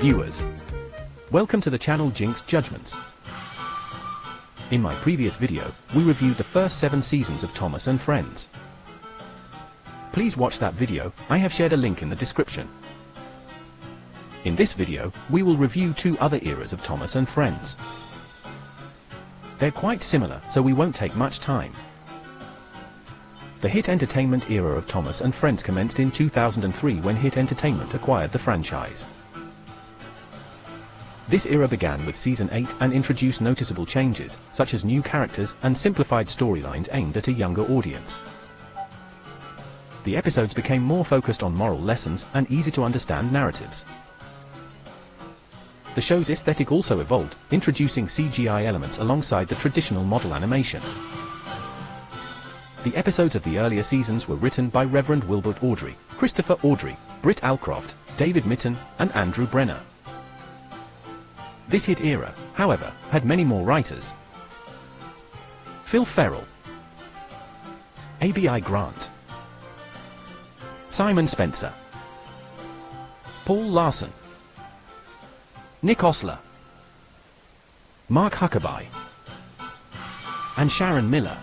viewers. Welcome to the channel Jinx Judgments. In my previous video, we reviewed the first 7 seasons of Thomas and Friends. Please watch that video, I have shared a link in the description. In this video, we will review 2 other eras of Thomas and Friends. They're quite similar, so we won't take much time. The Hit Entertainment era of Thomas and Friends commenced in 2003 when Hit Entertainment acquired the franchise. This era began with Season 8 and introduced noticeable changes, such as new characters and simplified storylines aimed at a younger audience. The episodes became more focused on moral lessons and easy-to-understand narratives. The show's aesthetic also evolved, introducing CGI elements alongside the traditional model animation. The episodes of the earlier seasons were written by Reverend Wilbert Awdry, Christopher Awdry, Britt Allcroft, David Mitton, and Andrew Brenner. This hit era, however, had many more writers. Phil Ferrell, A.B.I. Grant, Simon Spencer, Paul Larson, Nick Osler, Mark Huckabee, and Sharon Miller.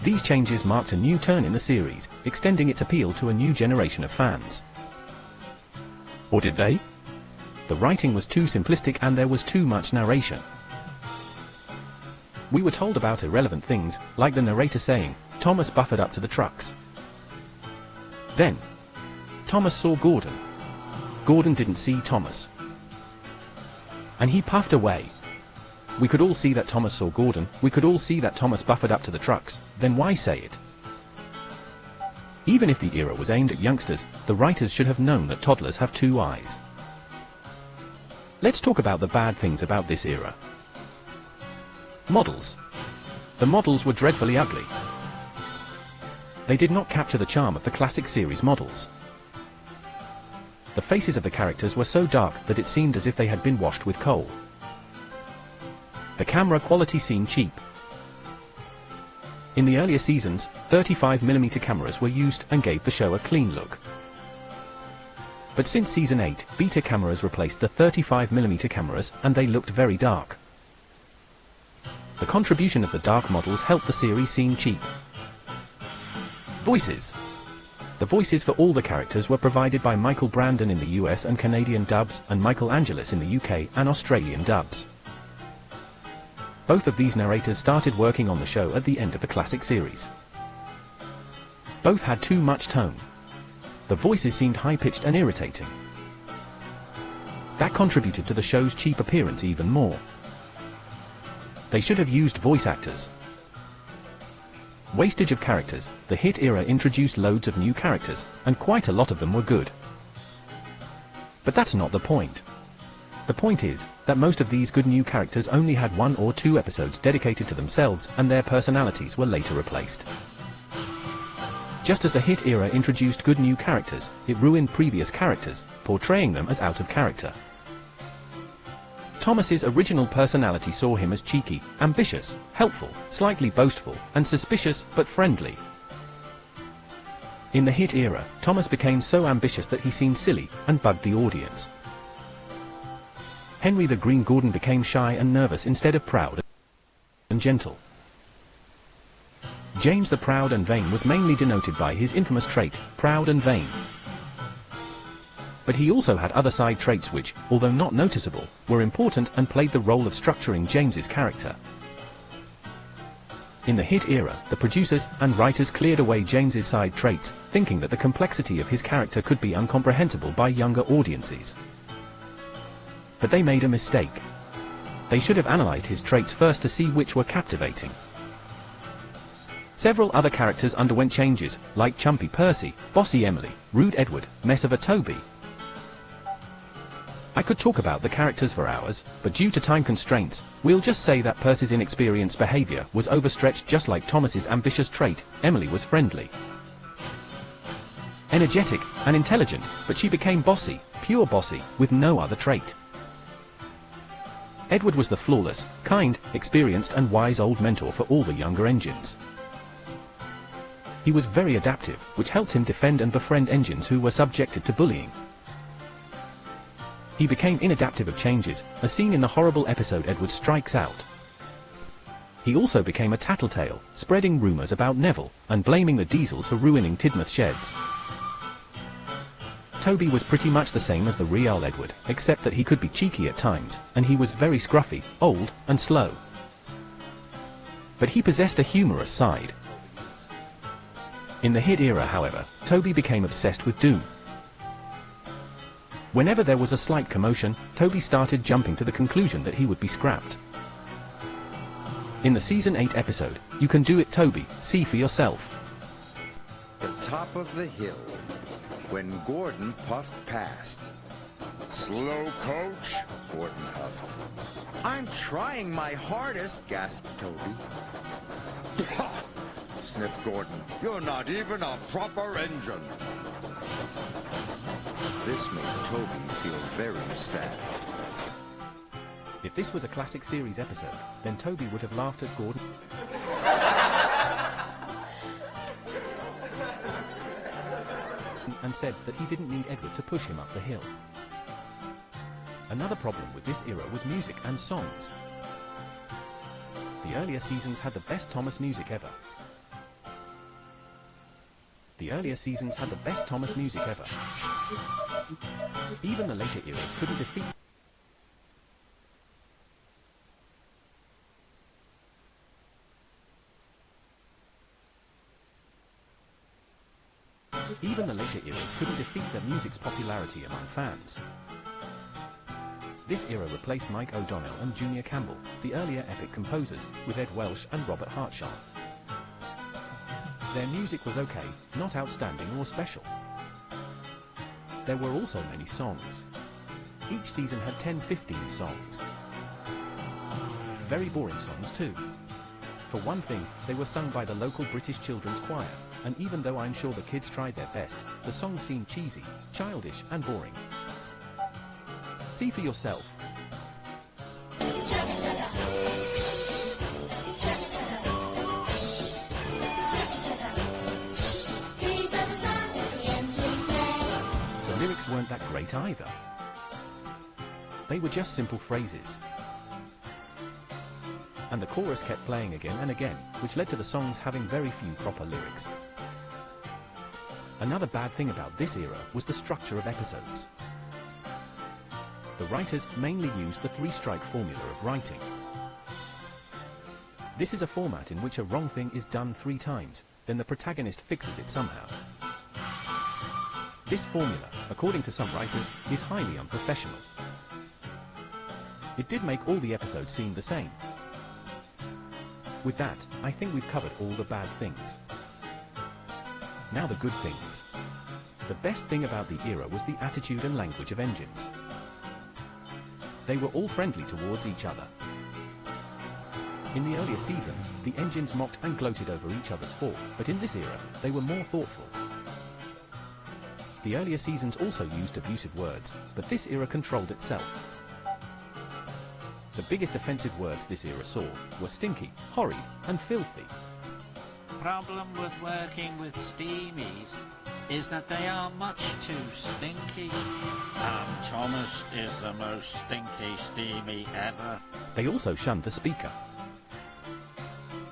These changes marked a new turn in the series, extending its appeal to a new generation of fans. Or did they? The writing was too simplistic and there was too much narration. We were told about irrelevant things, like the narrator saying, "Thomas buffered up to the trucks." Then, Thomas saw Gordon. Gordon didn't see Thomas. And he puffed away. We could all see that Thomas saw Gordon, we could all see that Thomas buffered up to the trucks, then why say it? Even if the era was aimed at youngsters, the writers should have known that toddlers have 2 eyes. Let's talk about the bad things about this era. Models. The models were dreadfully ugly. They did not capture the charm of the classic series models. The faces of the characters were so dark that it seemed as if they had been washed with coal. The camera quality seemed cheap. In the earlier seasons, 35mm cameras were used and gave the show a clean look. But since Season 8, Beta cameras replaced the 35mm cameras and they looked very dark. The contribution of the dark models helped the series seem cheap. Voices. The voices for all the characters were provided by Michael Brandon in the US and Canadian dubs and Michael Angelis in the UK and Australian dubs. Both of these narrators started working on the show at the end of the classic series. Both had too much tone. The voices seemed high-pitched and irritating. That contributed to the show's cheap appearance even more. They should have used voice actors. Wastage of characters. The hit era introduced loads of new characters, and quite a lot of them were good. But that's not the point. The point is that most of these good new characters only had 1 or 2 episodes dedicated to themselves and their personalities were later replaced. Just as the hit era introduced good new characters, it ruined previous characters, portraying them as out of character. Thomas's original personality saw him as cheeky, ambitious, helpful, slightly boastful, and suspicious but friendly. In the hit era, Thomas became so ambitious that he seemed silly and bugged the audience. Henry the Green Gordon became shy and nervous instead of proud and gentle. James the Proud and Vain was mainly denoted by his infamous trait, proud and vain. But he also had other side traits which, although not noticeable, were important and played the role of structuring James's character. In the hit era, the producers and writers cleared away James's side traits, thinking that the complexity of his character could be incomprehensible by younger audiences. But they made a mistake. They should have analyzed his traits first to see which were captivating. Several other characters underwent changes, like Chumpy Percy, Bossy Emily, Rude Edward, Mess of a Toby. I could talk about the characters for hours, but due to time constraints, we'll just say that Percy's inexperienced behavior was overstretched just like Thomas's ambitious trait, Emily was friendly, energetic, and intelligent, but she became bossy, pure bossy, with no other trait. Edward was the flawless, kind, experienced and wise old mentor for all the younger engines. He was very adaptive, which helped him defend and befriend engines who were subjected to bullying. He became inadaptive of changes, as seen in the horrible episode Edward Strikes Out. He also became a tattletale, spreading rumors about Neville, and blaming the Diesels for ruining Tidmouth Sheds. Toby was pretty much the same as the real Edward, except that he could be cheeky at times, and he was very scruffy, old, and slow. But he possessed a humorous side. In the hit era, however, Toby became obsessed with Doom. Whenever there was a slight commotion, Toby started jumping to the conclusion that he would be scrapped. In the Season 8 episode, You Can Do It Toby, see for yourself. The top of the hill, when Gordon puffed past. Slow, coach? Gordon huffed. I'm trying my hardest, gasped Toby. Sniffed Gordon. You're not even a proper engine. This made Toby feel very sad. If this was a classic series episode, then Toby would have laughed at Gordon and said that he didn't need Edward to push him up the hill. Another problem with this era was music and songs. The earlier seasons had the best Thomas music ever. Even the later eras couldn't defeat the music's popularity among fans. This era replaced Mike O'Donnell and Junior Campbell, the earlier epic composers, with Ed Welsh and Robert Hartshall. Their music was okay, not outstanding or special. There were also many songs. Each season had 10-15 songs. Very boring songs too. For one thing, they were sung by the local British children's choir, and even though I'm sure the kids tried their best, the songs seemed cheesy, childish and boring. See for yourself. The lyrics weren't that great either. They were just simple phrases. And the chorus kept playing again and again, which led to the songs having very few proper lyrics. Another bad thing about this era was the structure of episodes. The writers mainly used the three-strike formula of writing. This is a format in which a wrong thing is done 3 times, then the protagonist fixes it somehow. This formula, according to some writers, is highly unprofessional. It did make all the episodes seem the same. With that, I think we've covered all the bad things. Now the good things. The best thing about the era was the attitude and language of engines. They were all friendly towards each other. In the earlier seasons, the engines mocked and gloated over each other's fall, but in this era, they were more thoughtful. The earlier seasons also used abusive words, but this era controlled itself. The biggest offensive words this era saw were stinky, horrid, and filthy. Problem with working with steamies is that they are much too stinky. Thomas is the most stinky steamy ever. They also shunned the speaker.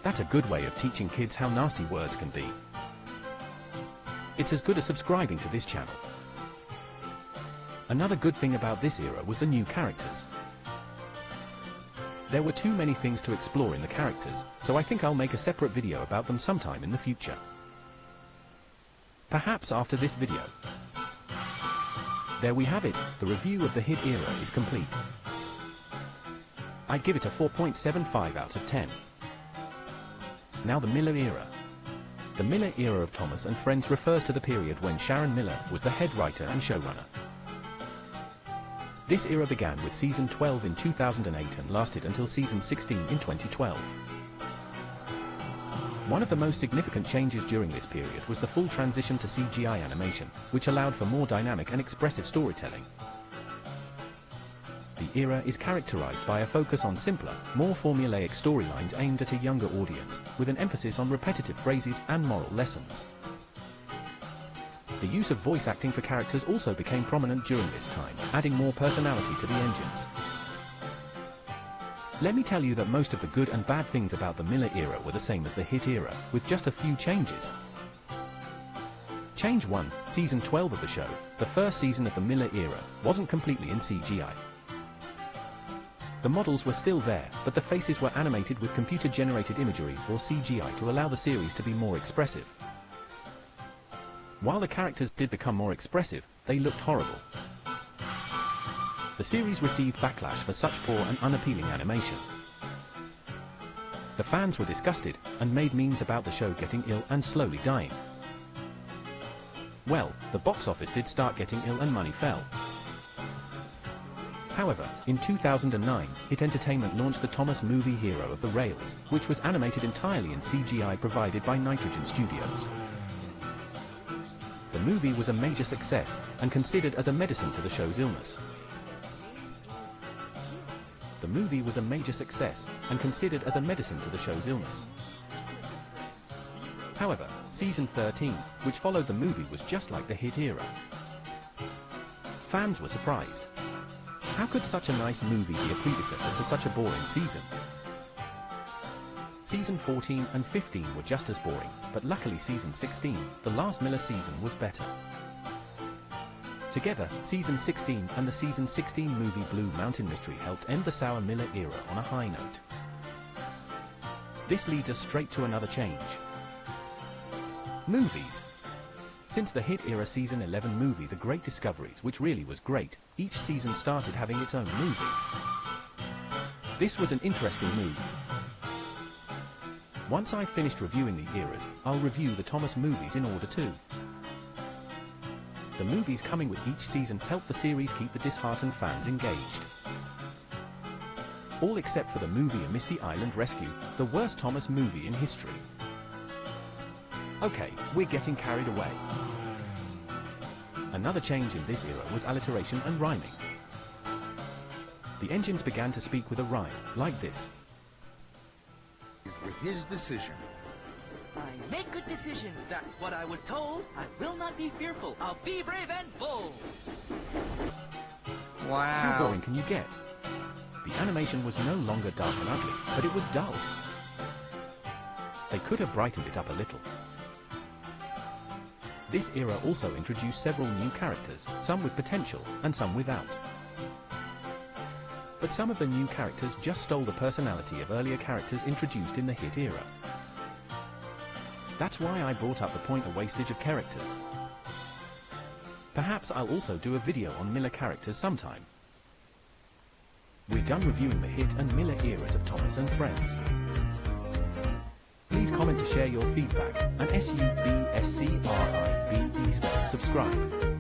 That's a good way of teaching kids how nasty words can be. It's as good as subscribing to this channel. Another good thing about this era was the new characters. There were too many things to explore in the characters, so I think I'll make a separate video about them sometime in the future. Perhaps after this video. There we have it, the review of the hit era is complete. I'd give it a 4.75 out of 10. Now the Miller era. The Miller era of Thomas and Friends refers to the period when Sharon Miller was the head writer and showrunner. This era began with season 12 in 2008 and lasted until season 16 in 2012. One of the most significant changes during this period was the full transition to CGI animation, which allowed for more dynamic and expressive storytelling. The era is characterized by a focus on simpler, more formulaic storylines aimed at a younger audience, with an emphasis on repetitive phrases and moral lessons. The use of voice acting for characters also became prominent during this time, adding more personality to the engines. Let me tell you that most of the good and bad things about the Miller era were the same as the hit era, with just a few changes. Change 1, Season 12 of the show, the first season of the Miller era, wasn't completely in CGI. The models were still there, but the faces were animated with computer-generated imagery or CGI to allow the series to be more expressive. While the characters did become more expressive, they looked horrible. The series received backlash for such poor and unappealing animation. The fans were disgusted, and made memes about the show getting ill and slowly dying. Well, the box office did start getting ill and money fell. However, in 2009, Hit Entertainment launched the Thomas movie Hero of the Rails, which was animated entirely in CGI provided by Nitrogen Studios. The movie was a major success, and considered as a medicine to the show's illness. The movie was a major success, and considered as a medicine to the show's illness. However, Season 13, which followed the movie, was just like the hit era. Fans were surprised. How could such a nice movie be a predecessor to such a boring season? Season 14 and 15 were just as boring, but luckily Season 16, the last Miller season, was better. Together, Season 16 and the Season 16 movie Blue Mountain Mystery helped end the sour Miller era on a high note. This leads us straight to another change. Movies. Since the hit era Season 11 movie The Great Discoveries, which really was great, each season started having its own movie. This was an interesting move. Once I've finished reviewing the eras, I'll review the Thomas movies in order too. The movies coming with each season helped the series keep the disheartened fans engaged. All except for the movie A Misty Island Rescue, the worst Thomas movie in history. Okay, we're getting carried away. Another change in this era was alliteration and rhyming. The engines began to speak with a rhyme, like this. With his decision. I make good decisions, that's what I was told. I will not be fearful, I'll be brave and bold. How boring can you get? The animation was no longer dark and ugly, but it was dull. They could have brightened it up a little. This era also introduced several new characters, some with potential and some without. But some of the new characters just stole the personality of earlier characters introduced in the hit era. That's why I brought up the point of wastage of characters. Perhaps I'll also do a video on Miller characters sometime. We're done reviewing the hit and Miller eras of Thomas and Friends. Please comment to share your feedback, and SUBSCRIBE subscribe.